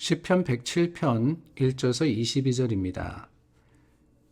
시편 107편 1절에서 22절입니다.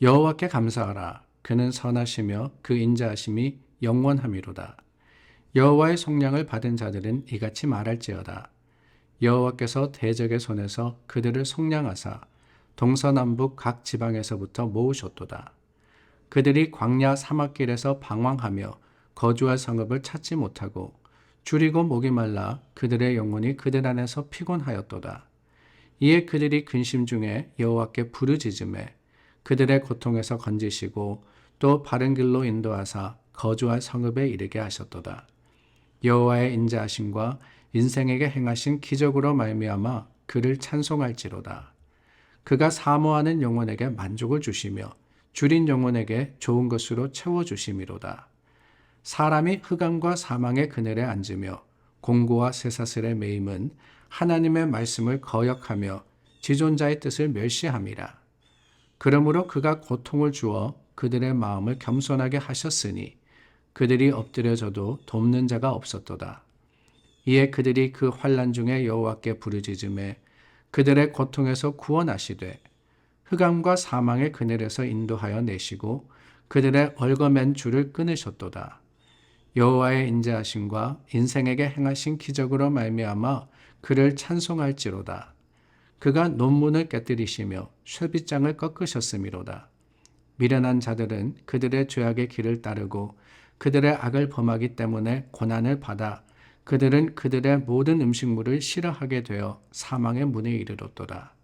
여호와께 감사하라. 그는 선하시며 그 인자하심이 영원함이로다. 여호와의 속량을 받은 자들은 이같이 말할지어다. 여호와께서 대적의 손에서 그들을 속량하사 동서남북 각 지방에서부터 모으셨도다. 그들이 광야 사막길에서 방황하며 거주할 성읍을 찾지 못하고 줄이고 목이 말라 그들의 영혼이 그들 안에서 피곤하였도다. 이에 그들이 근심 중에 여호와께 부르짖음에 그들의 고통에서 건지시고 또 바른 길로 인도하사 거주할 성읍에 이르게 하셨도다. 여호와의 인자하심과 인생에게 행하신 기적으로 말미암아 그를 찬송할지로다. 그가 사모하는 영혼에게 만족을 주시며 줄인 영혼에게 좋은 것으로 채워주심이로다. 사람이 흑암과 사망의 그늘에 앉으며 공고와 쇠사슬에 매임은 하나님의 말씀을 거역하며 지존자의 뜻을 멸시함이라. 그러므로 그가 고통을 주어 그들의 마음을 겸손하게 하셨으니 그들이 엎드려져도 돕는 자가 없었도다. 이에 그들이 그 환난 중에 여호와께 부르짖음에 그들의 고통에서 구원하시되 흑암과 사망의 그늘에서 인도하여 내시고 그들의 얽어맨 줄을 끊으셨도다. 여호와의 인자하심과 인생에게 행하신 기적으로 말미암아 그를 찬송할지로다. 그가 논문을 깨뜨리시며 쇠빗장을 꺾으셨음이로다. 미련한 자들은 그들의 죄악의 길을 따르고 그들의 악을 범하기 때문에 고난을 받아 그들은 그들의 모든 음식물을 싫어하게 되어 사망의 문에 이르렀도다.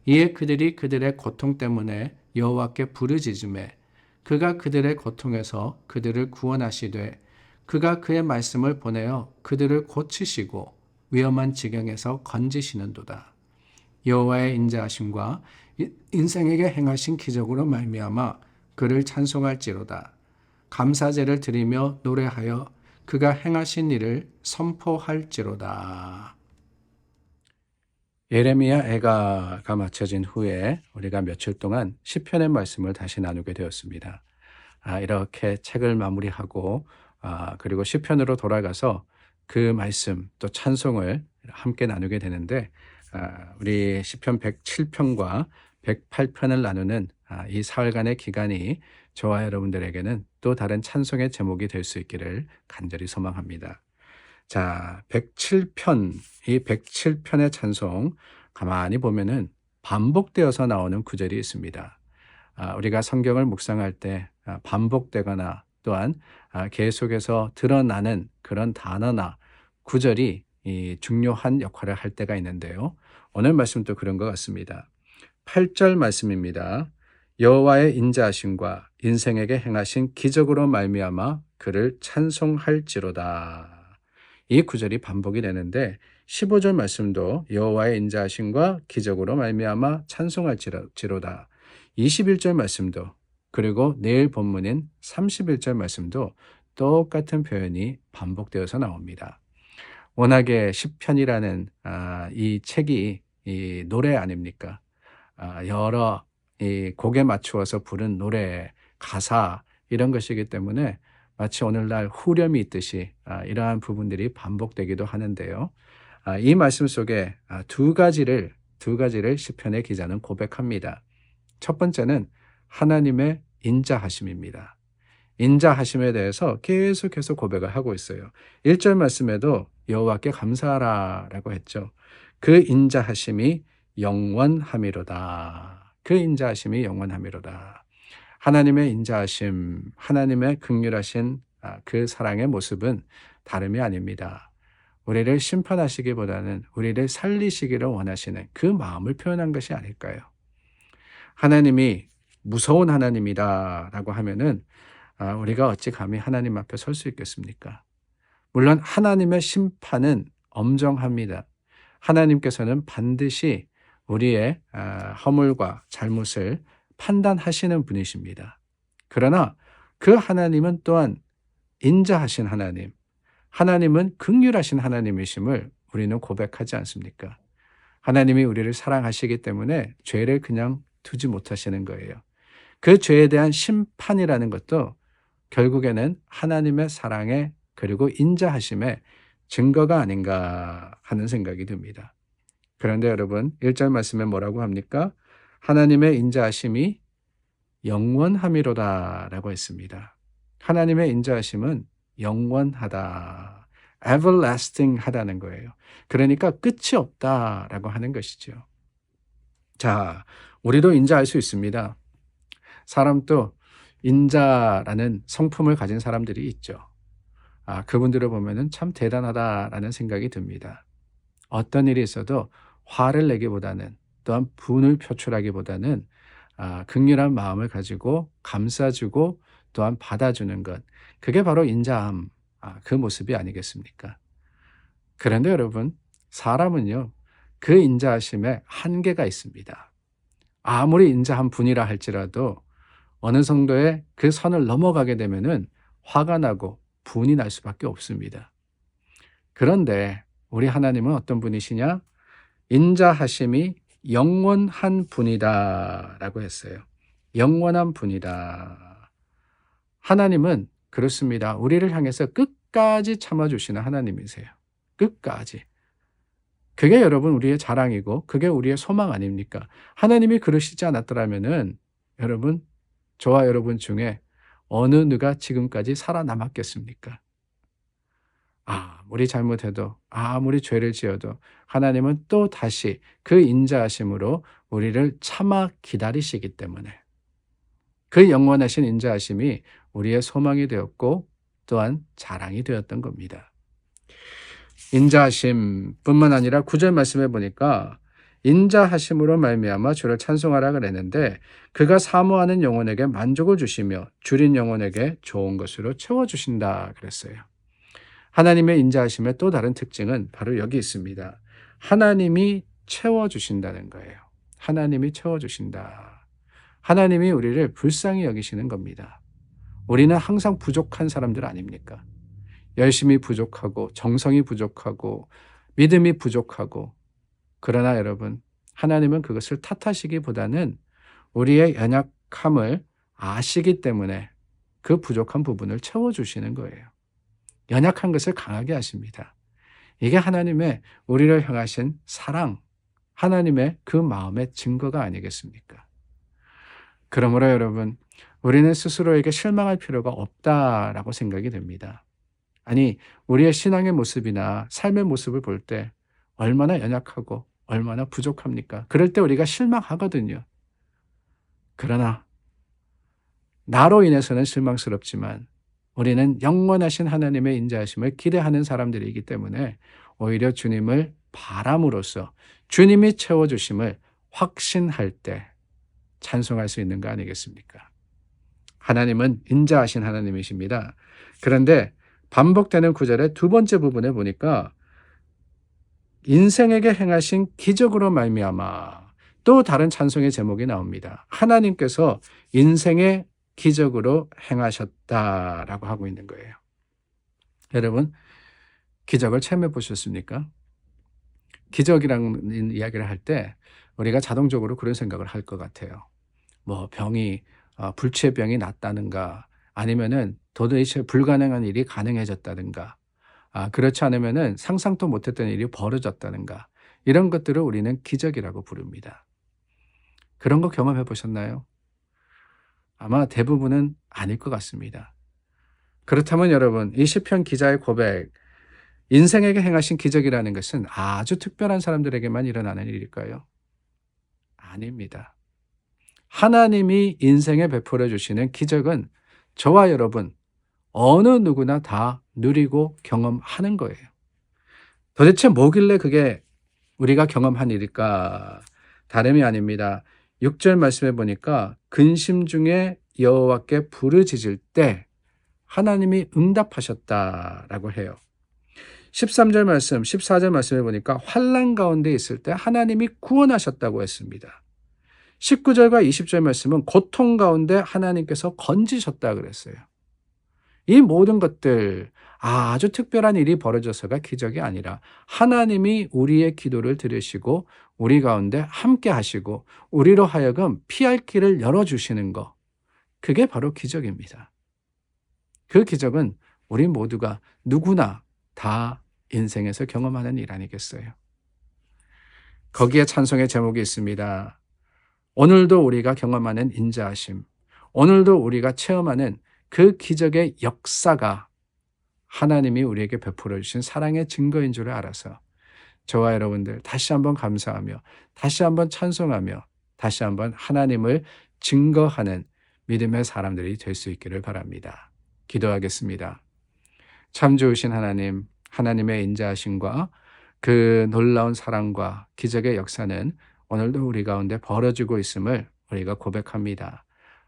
이에 그들이 그들의 고통 때문에 여호와께 부르짖음에 그가 그들의 고통에서 그들을 구원하시되 그가 그의 말씀을 보내어 그들을 고치시고 위험한 지경에서 건지시는도다. 여호와의 인자하심과 인생에게 행하신 기적으로 말미암아 그를 찬송할지로다. 감사제를 드리며 노래하여 그가 행하신 일을 선포할지로다. 예레미야 애가가 마쳐진 후에 우리가 며칠 동안 시편의 말씀을 다시 나누게 되었습니다. 이렇게 책을 마무리하고 그리고 시편으로 돌아가서 그 말씀 또 찬송을 함께 나누게 되는데 우리 시편 107편과 108편을 나누는 이 사흘간의 기간이 저와 여러분들에게는 또 다른 찬송의 제목이 될 수 있기를 간절히 소망합니다. 자, 107편, 이 107편의 찬송 가만히 보면은 반복되어서 나오는 구절이 있습니다. 우리가 성경을 묵상할 때 반복되거나 또한 계속해서 드러나는 그런 단어나 구절이 중요한 역할을 할 때가 있는데요. 오늘 말씀도 그런 것 같습니다. 8절 말씀입니다. 여호와의 인자하심과 인생에게 행하신 기적으로 말미암아 그를 찬송할지로다. 이 구절이 반복이 되는데 15절 말씀도 여호와의 인자하심과 기적으로 말미암아 찬송할지로다. 21절 말씀도 그리고 내일 본문인 31절 말씀도 똑같은 표현이 반복되어서 나옵니다. 워낙에 시편이라는 이 책이 이 노래 아닙니까? 여러 이 곡에 맞추어서 부른 노래, 가사 이런 것이기 때문에 마치 오늘날 후렴이 있듯이 이러한 부분들이 반복되기도 하는데요. 이 말씀 속에 두 가지를 시편의 기자는 고백합니다. 첫 번째는 하나님의 인자하심입니다. 인자하심에 대해서 계속해서 고백을 하고 있어요. 1절 말씀에도 여호와께 감사하라라고 했죠. 그 인자하심이 영원함이로다. 그 인자하심이 영원함이로다. 하나님의 인자하심, 하나님의 긍휼하신 그 사랑의 모습은 다름이 아닙니다. 우리를 심판하시기보다는 우리를 살리시기를 원하시는 그 마음을 표현한 것이 아닐까요? 하나님이 무서운 하나님이다라고 하면은 우리가 어찌 감히 하나님 앞에 설 수 있겠습니까? 물론 하나님의 심판은 엄정합니다. 하나님께서는 반드시 우리의 허물과 잘못을 판단하시는 분이십니다. 그러나 그 하나님은 또한 인자하신 하나님, 하나님은 긍휼하신 하나님이심을 우리는 고백하지 않습니까? 하나님이 우리를 사랑하시기 때문에 죄를 그냥 두지 못하시는 거예요. 그 죄에 대한 심판이라는 것도 결국에는 하나님의 사랑에 그리고 인자하심의 증거가 아닌가 하는 생각이 듭니다. 그런데 여러분 1절 말씀에 뭐라고 합니까? 하나님의 인자하심이 영원함이로다 라고 했습니다. 하나님의 인자하심은 영원하다, everlasting 하다는 거예요. 그러니까 끝이 없다라고 하는 것이죠. 자, 우리도 인자할 수 있습니다. 사람도 인자라는 성품을 가진 사람들이 있죠. 그분들을 보면은 참 대단하다라는 생각이 듭니다. 어떤 일이 있어도 화를 내기보다는, 또한 분을 표출하기보다는 긍휼한 마음을 가지고 감싸주고 또한 받아주는 것, 그게 바로 인자함, 그 모습이 아니겠습니까? 그런데 여러분, 사람은요, 그 인자하심에 한계가 있습니다. 아무리 인자한 분이라 할지라도 어느 정도의 그 선을 넘어가게 되면은 화가 나고 분이 날 수밖에 없습니다. 그런데 우리 하나님은 어떤 분이시냐? 인자하심이 영원한 분이다라고 했어요. 영원한 분이다. 하나님은 그렇습니다. 우리를 향해서 끝까지 참아주시는 하나님이세요. 끝까지. 그게 여러분 우리의 자랑이고 그게 우리의 소망 아닙니까? 하나님이 그러시지 않았더라면은 여러분, 저와 여러분 중에 어느 누가 지금까지 살아남았겠습니까? 아무리 잘못해도, 아무리 죄를 지어도 하나님은 또 다시 그 인자하심으로 우리를 참아 기다리시기 때문에 그 영원하신 인자하심이 우리의 소망이 되었고 또한 자랑이 되었던 겁니다. 인자하심뿐만 아니라 9절 말씀해 보니까 인자하심으로 말미암아 주를 찬송하라 그랬는데 그가 사모하는 영혼에게 만족을 주시며 줄인 영혼에게 좋은 것으로 채워주신다 그랬어요. 하나님의 인자하심의 또 다른 특징은 바로 여기 있습니다. 하나님이 채워주신다는 거예요. 하나님이 채워주신다. 하나님이 우리를 불쌍히 여기시는 겁니다. 우리는 항상 부족한 사람들 아닙니까? 열심이 부족하고 정성이 부족하고 믿음이 부족하고, 그러나 여러분, 하나님은 그것을 탓하시기보다는 우리의 연약함을 아시기 때문에 그 부족한 부분을 채워주시는 거예요. 연약한 것을 강하게 하십니다. 이게 하나님의 우리를 향하신 사랑, 하나님의 그 마음의 증거가 아니겠습니까? 그러므로 여러분, 우리는 스스로에게 실망할 필요가 없다라고 생각이 됩니다. 아니, 우리의 신앙의 모습이나 삶의 모습을 볼 때 얼마나 연약하고 얼마나 부족합니까? 그럴 때 우리가 실망하거든요. 그러나 나로 인해서는 실망스럽지만 우리는 영원하신 하나님의 인자하심을 기대하는 사람들이기 때문에 오히려 주님을 바람으로써 주님이 채워주심을 확신할 때 찬송할 수 있는 거 아니겠습니까? 하나님은 인자하신 하나님이십니다. 그런데 반복되는 구절의 두 번째 부분에 보니까 인생에게 행하신 기적으로 말미암아 또 다른 찬송의 제목이 나옵니다. 하나님께서 인생의 기적으로 행하셨다라고 하고 있는 거예요. 여러분, 기적을 체험해 보셨습니까? 기적이라는 이야기를 할 때 우리가 자동적으로 그런 생각을 할 것 같아요. 뭐 병이, 불치의 병이 낫다는가, 아니면은 도대체 불가능한 일이 가능해졌다든가, 그렇지 않으면은 상상도 못했던 일이 벌어졌다든가, 이런 것들을 우리는 기적이라고 부릅니다. 그런 거 경험해 보셨나요? 아마 대부분은 아닐 것 같습니다. 그렇다면 여러분, 이 시편 기자의 고백, 인생에게 행하신 기적이라는 것은 아주 특별한 사람들에게만 일어나는 일일까요? 아닙니다. 하나님이 인생에 베풀어 주시는 기적은 저와 여러분 어느 누구나 다 누리고 경험하는 거예요. 도대체 뭐길래 그게 우리가 경험한 일일까? 다름이 아닙니다. 6절 말씀해 보니까 근심 중에 여호와께 부르짖을 때 하나님이 응답하셨다라고 해요. 13절 말씀, 14절 말씀해 보니까 환난 가운데 있을 때 하나님이 구원하셨다고 했습니다. 19절과 20절 말씀은 고통 가운데 하나님께서 건지셨다 그랬어요. 이 모든 것들, 아주 특별한 일이 벌어져서가 기적이 아니라 하나님이 우리의 기도를 들으시고 우리 가운데 함께 하시고 우리로 하여금 피할 길을 열어주시는 것, 그게 바로 기적입니다. 그 기적은 우리 모두가 누구나 다 인생에서 경험하는 일 아니겠어요? 거기에 찬송의 제목이 있습니다. 오늘도 우리가 경험하는 인자하심, 오늘도 우리가 체험하는 그 기적의 역사가 하나님이 우리에게 베풀어 주신 사랑의 증거인 줄 알아서 저와 여러분들 다시 한번 감사하며 다시 한번 찬송하며 다시 한번 하나님을 증거하는 믿음의 사람들이 될 수 있기를 바랍니다. 기도하겠습니다. 참 좋으신 하나님, 하나님의 인자하심과 그 놀라운 사랑과 기적의 역사는 오늘도 우리 가운데 벌어지고 있음을 우리가 고백합니다.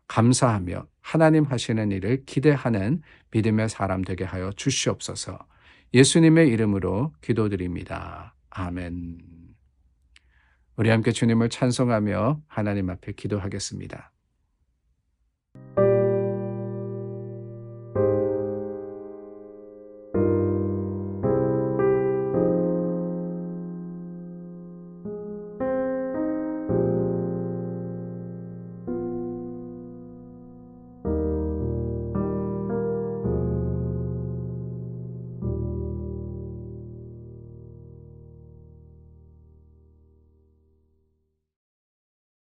감사하며 하나님 하시는 일을 기대하는 믿음의 사람 되게 하여 주시옵소서. 예수님의 이름으로 기도드립니다. 아멘. 우리 함께 주님을 찬송하며 하나님 앞에 기도하겠습니다.